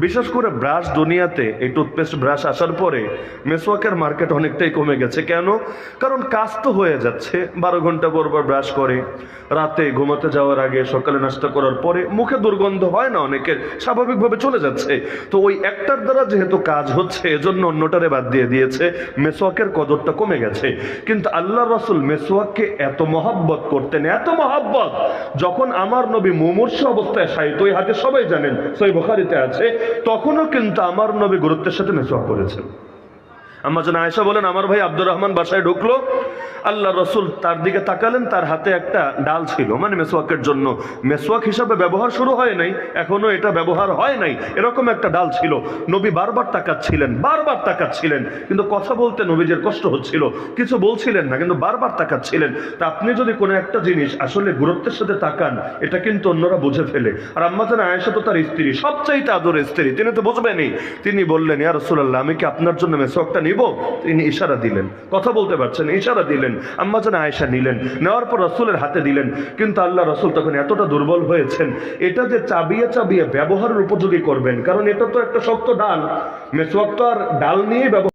বিশেষ করে ব্রাশ, দুনিয়াতে এই টুথপেস্ট ব্রাশ আসার পরে মেসওয়াকের মার্কেট অনেকটাই কমে গেছে। কেন? কারণ কাজ তো হয়ে যাচ্ছে, 12 ঘন্টা পর পর ব্রাশ করে, রাতে ঘুমাতে যাওয়ার আগে, সকালে নাস্তা করার পরে মুখে দুর্গন্ধ হয় না অনেকের, স্বাভাবিকভাবে চলে যাচ্ছে। তো ওই একটার দ্বারা যেহেতু কাজ হচ্ছে, এজন্য অন্যটারে বাদ দিয়ে দিয়েছে, মেসওয়াকের কদরটা কমে গেছে। কিন্তু আল্লাহ রাসূল মেসওয়াককে এত মহব্বত করতেন, এত মহব্বত, যখন আমার নবী মুমূর্ষ অবস্থায় শায়িত, ওই হাদিস সবাই জানেন, সহিহ বুখারীতে আছে, তখনও কিন্তু আমার নবী গুরুত্বের সাথে মেসওয়াক করেছেন। আম্মা জান আয়েশা বলেন, আমার ভাই আব্দুর রহমান বাসায় ঢুকলো, আল্লাহ রসুল তার দিকে তাকালেন, তার হাতে একটা ডাল ছিল, মানে মেসওয়াকের জন্য, মেসওয়াক হিসাবে ব্যবহার শুরু হয় নাই, এখনো এটা ব্যবহার হয় নাই, এরকম একটা ডাল ছিল। নবী বারবার তাকাচ্ছিলেন, কিন্তু কথা বলতে নবীজের কষ্ট হচ্ছিল, কিছু বলছিলেন না, কিন্তু বারবার তাকাচ্ছিলেন। তা আপনি যদি কোনো একটা জিনিস আসলে গুরুত্বের সাথে তাকান, এটা কিন্তু অন্যরা বুঝে ফেলে। আর আম্মা জান আয়েশা তো তার স্ত্রী, সবচাইতে আদরের স্ত্রী, তিনি তো বুঝবেনই। তিনি বললেন, ইয়া রাসূলুল্লাহ, আমি কি আপনার জন্য মেসওয়াকটা নিব? তিনি ইশারা দিলেন, কথা বলতে পারছেন, ইশারা দিলেন, আম্মা জান আয়েশা নিলেন, নেওয়ার পর রাসূলের হাতে দিলেন। কিন্তু আল্লাহ রাসূল তখন এতটা দুর্বল হয়েছেন, এটা যে চাবিয়ে চাবিয়ে ব্যবহারের উপযোগী করবেন, কারণ এটা তো একটা শক্ত ডাল, মেসওয়াক তো আর ডাল নিয়ে ব্যবহার